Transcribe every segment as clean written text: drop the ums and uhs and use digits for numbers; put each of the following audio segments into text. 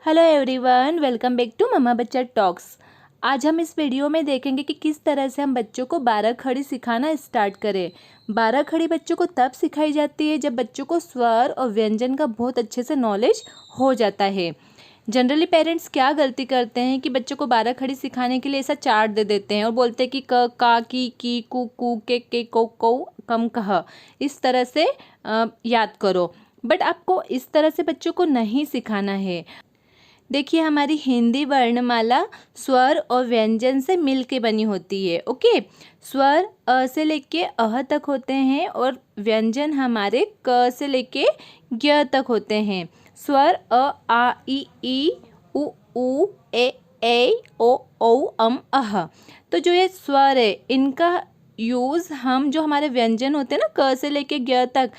Hello everyone, welcome back to मम्मा बच्चा talks. आज हम इस वीडियो में देखेंगे कि किस तरह से हम बच्चों को 12 खड़ी सिखाना स्टार्ट करें। 12 खड़ी बच्चों को तब सिखाई जाती है जब बच्चों को स्वर और व्यंजन का बहुत अच्छे से नॉलेज हो जाता है। जनरली पेरेंट्स क्या गलती करते हैं कि बच्चों को 12 खड़ी सिखाने के लिए ऐसा चार्ट दे देते हैं और बोलते हैं कि क का की कू के को कम कह, इस तरह से याद करो। बट आपको इस तरह से बच्चों को नहीं सिखाना है। देखिए, हमारी हिंदी वर्णमाला स्वर और व्यंजन से मिल के बनी होती है। ओके, स्वर अ से लेके अह तक होते हैं और व्यंजन हमारे क से लेके ज्ञ तक होते हैं। स्वर अ आ ई उ ए ओ अम अह। तो जो ये स्वर है, इनका यूज़ हम जो हमारे व्यंजन होते हैं ना क से लेके ज्ञ तक,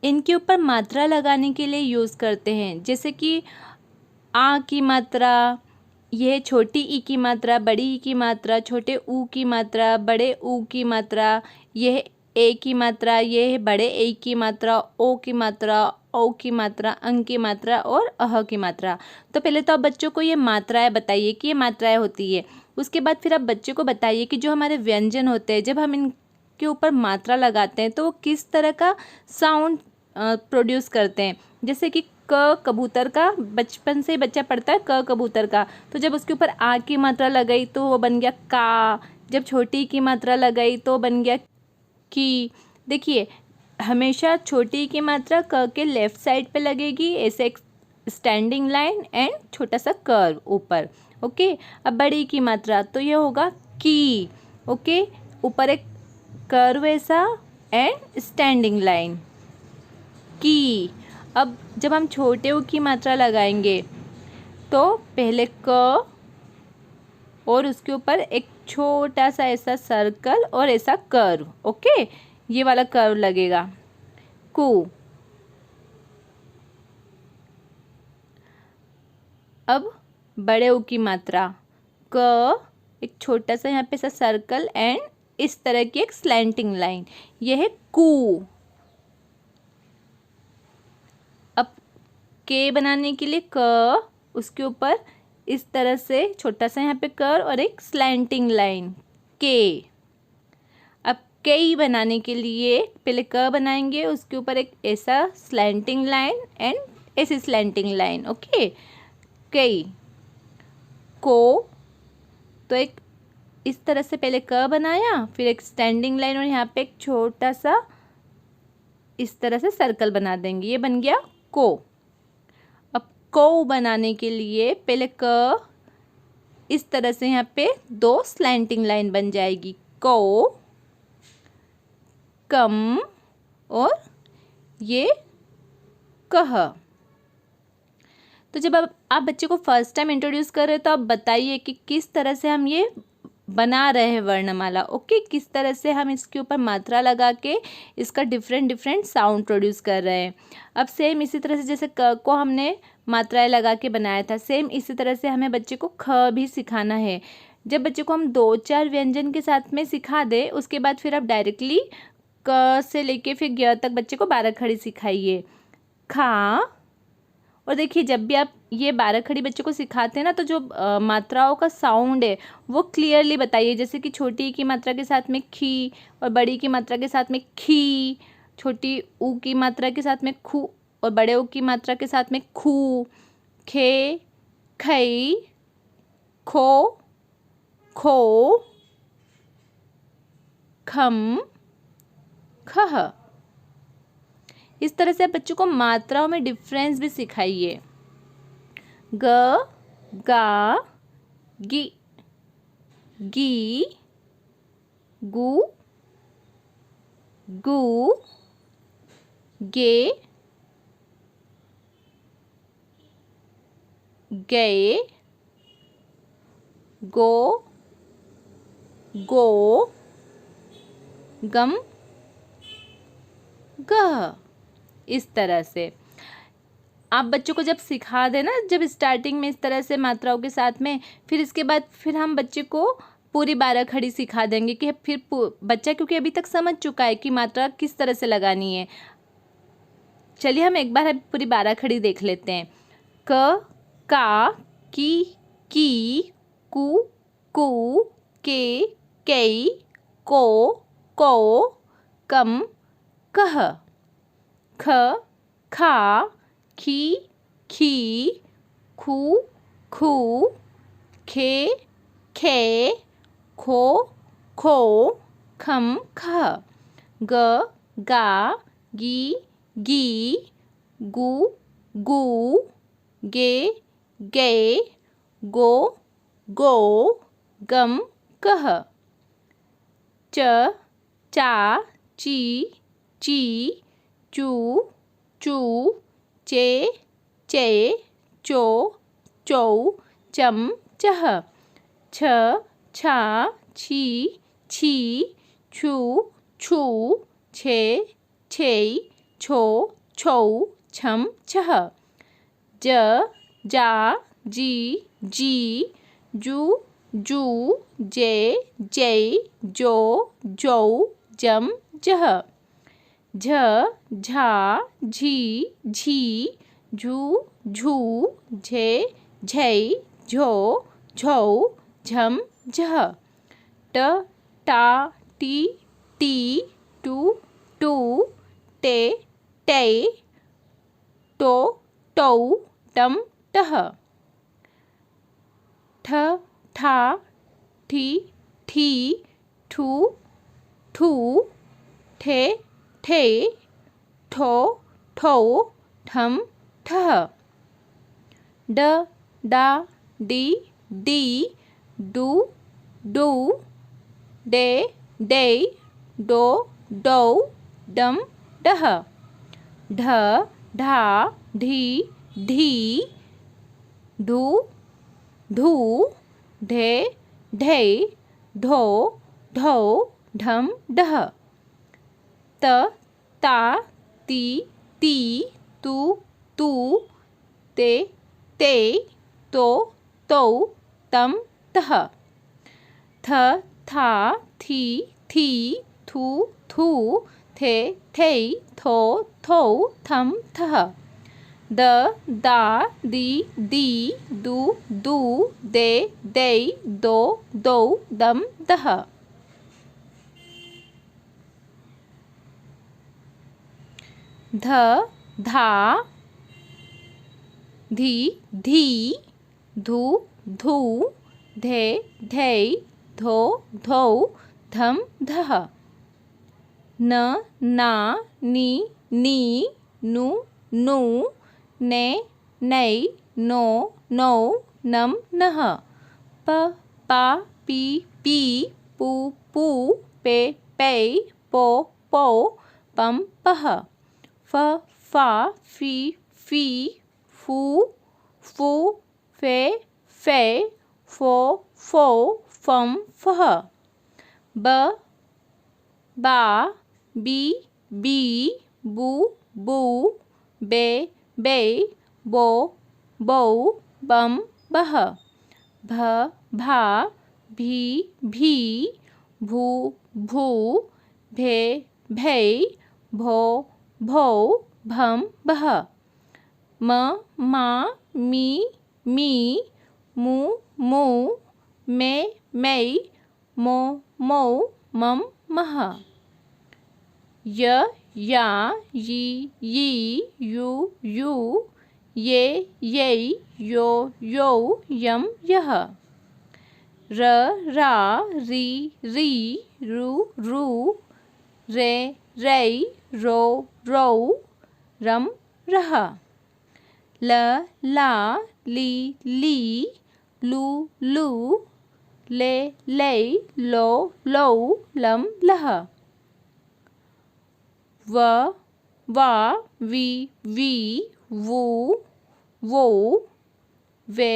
इनके ऊपर मात्रा लगाने के लिए यूज़ करते हैं। जैसे कि आ की मात्रा, यह छोटी ई की मात्रा, बड़ी ई की मात्रा, छोटे ऊ की मात्रा, बड़े ऊ की मात्रा, यह ए की मात्रा, यह बड़े ए की मात्रा, ओ की मात्रा, औ की मात्रा, अंग की मात्रा और अह की मात्रा। तो पहले तो आप बच्चों को ये मात्राएं बताइए कि ये मात्राएं होती है। उसके बाद फिर आप बच्चे को बताइए कि जो हमारे व्यंजन होते हैं, जब हम इनके ऊपर मात्रा लगाते हैं तो वो किस तरह का साउंड प्रोड्यूस करते हैं। जैसे कि क कबूतर का, बचपन से बच्चा पढ़ता है क कबूतर का, तो जब उसके ऊपर आ की मात्रा लगाई तो वो बन गया का। जब छोटी की मात्रा लगाई तो बन गया की। देखिए, हमेशा छोटी की मात्रा क के लेफ्ट साइड पे लगेगी, ऐसे एक स्टैंडिंग लाइन एंड छोटा सा कर्व ऊपर। ओके, अब बड़ी की मात्रा तो ये होगा की। ओके, ऊपर एक कर्व ऐसा एंड स्टैंडिंग लाइन की। अब जब हम छोटे ऊ की मात्रा लगाएंगे तो पहले क और उसके ऊपर एक छोटा सा ऐसा सर्कल और ऐसा कर्व। ओके, ये वाला कर्व लगेगा कू। अब बड़े ऊ की मात्रा क, एक छोटा सा यहाँ पे ऐसा सर्कल एंड इस तरह की एक स्लैंटिंग लाइन, यह है कू। अब के बनाने के लिए क, उसके ऊपर इस तरह से छोटा सा यहाँ पे कर और एक स्लैंटिंग लाइन के। अब कई बनाने के लिए पहले क बनाएंगे, उसके ऊपर एक ऐसा स्लैंटिंग लाइन एंड ऐसी स्लैंटिंग लाइन। ओके, कई को, तो एक इस तरह से पहले क बनाया, फिर एक स्टैंडिंग लाइन और यहाँ पे एक छोटा सा इस तरह से सर्कल बना देंगे, ये बन गया को। अब को बनाने के लिए पहले क, इस तरह से यहाँ पे दो स्लैंटिंग लाइन बन जाएगी, को, कम और ये कह। तो जब आप बच्चे को फर्स्ट टाइम इंट्रोड्यूस कर रहे हो तो आप बताइए कि किस तरह से हम ये बना रहे हैं वर्णमाला। ओके, किस तरह से हम इसके ऊपर मात्रा लगा के इसका डिफरेंट साउंड प्रोड्यूस कर रहे हैं। अब सेम इसी तरह से जैसे क को हमने मात्राएं लगा के बनाया था, सेम इसी तरह से हमें बच्चे को ख भी सिखाना है। जब बच्चे को हम 2-4 व्यंजन के साथ में सिखा दे, उसके बाद फिर आप डायरेक्टली क से लेके फिर ज्ञ तक बच्चे को 12 खड़ी सिखाइए। खा। और देखिए, जब भी आप ये 12 खड़ी बच्चे को सिखाते हैं ना, तो जो मात्राओं का साउंड है वो क्लियरली बताइए। जैसे कि छोटी की मात्रा के साथ में खी और बड़ी की मात्रा के साथ में खी, छोटी ऊ की मात्रा के साथ में खू और बड़े ऊ की मात्रा के साथ में खू, खे, खई, खो, खो, खम, खह। इस तरह से आप बच्चों को मात्राओं में डिफरेंस भी सिखाइए। ग, गा, गी, गी, गु, गु, गे, गए, गो, गो, गम, गह। इस तरह से आप बच्चों को जब सिखा देना, जब स्टार्टिंग में इस तरह से मात्राओं के साथ में, फिर इसके बाद फिर हम बच्चे को पूरी 12 खड़ी सिखा देंगे कि फिर बच्चा क्योंकि अभी तक समझ चुका है कि मात्रा किस तरह से लगानी है। चलिए हम एक बार पूरी 12 खड़ी देख लेते हैं। क, का की कु कु के को कम कह ख खा खी खू खू खे खे खो खो खम खह ग गा गी गु गू गे गे गो गम कह च चा ची चू चे चो चम चह छ छा छी छू छे छो छम छह ज जा जी जू जे जो जम जह झ झा झी झू झे झो झम झह ट टा टी टू टे टो टम टह ठ ठा ठी ठू ठे ठो ठम ठह डा डी डू डे डो डम डह ढ ढा ढी ढू ढे ढो ढम डह त ता ती तू ते तो तम तह थ था थी थू थे थो थम थह दा दी दू दे दो दम दह ध धा धी धू धे धो धम धह न ना नी नू ने नो नम नह प पा पी पू पे पो पम पह फ फा फी फू फे फो फम फह ब बा बी बू बे बो बम बह भ भा भी भू भे भो भम बह म मा मी मू मे मो मम मह या यी यू ये यो यम यह र रा री रू रे रो रम रह ल ला ली लू ले लो लम लह वा वी वो वे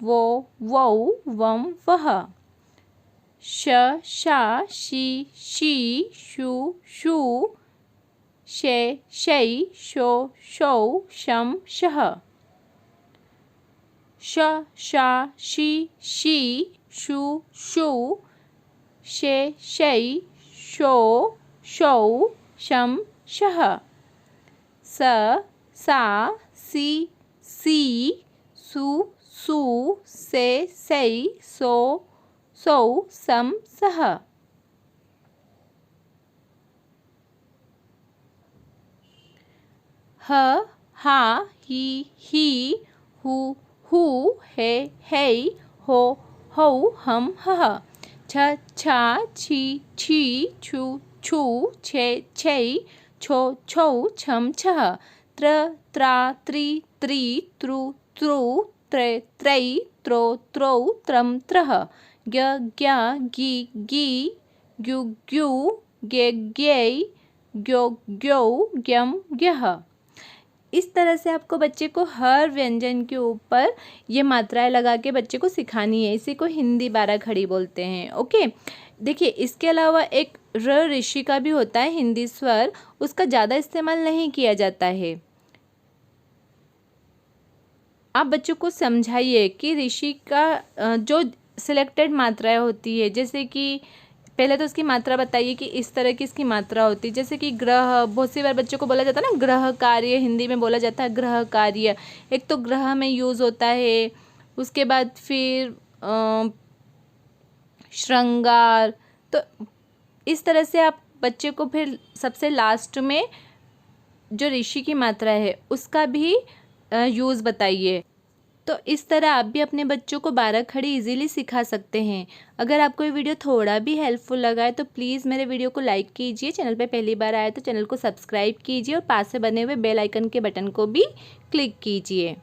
वो वम वह शा शी शू शे शो शम शह शा शी शू शे शो शम शह सा सी सु सु से सै सो सौ सम सह। ह हा ही हु हू हे है हो हौ हम हः। छ छा छी छी छु छु छे छै छो छौ छम छः। त्र त्रा त्रि त्रित्रु त्रू त्रे त्रै त्रो त्रौ त्रम त्रः। ज्ञ ज्ञा गी गी ग्यु ग्यू गे ग्यै ग्यो ग्यौ ज्ञम ज्ञः। इस तरह से आपको बच्चे को हर व्यंजन के ऊपर ये मात्राएं लगा के बच्चे को सिखानी है। इसी को हिंदी 12 खड़ी बोलते हैं। ओके, देखिए इसके अलावा एक र ऋषि का भी होता है हिंदी स्वर, उसका ज़्यादा इस्तेमाल नहीं किया जाता है। आप बच्चों को समझाइए कि ऋषि का जो सिलेक्टेड मात्राएं होती है, जैसे कि पहले तो उसकी मात्रा बताइए कि इस तरह की इसकी मात्रा होती है। जैसे कि ग्रह, बहुत सी बार बच्चों को बोला जाता है ना ग्रह कार्य, हिंदी में बोला जाता है ग्रह कार्य। एक तो ग्रह में यूज़ होता है, उसके बाद फिर श्रृंगार। तो इस तरह से आप बच्चे को फिर सबसे लास्ट में जो ऋषि की मात्रा है उसका भी यूज़ बताइए। तो इस तरह आप भी अपने बच्चों को 12 खड़ी इजीली सिखा सकते हैं। अगर आपको ये वीडियो थोड़ा भी हेल्पफुल लगा है तो प्लीज़ मेरे वीडियो को लाइक कीजिए। चैनल पे पहली बार आए तो चैनल को सब्सक्राइब कीजिए और पास से बने हुए बेल आइकन के बटन को भी क्लिक कीजिए।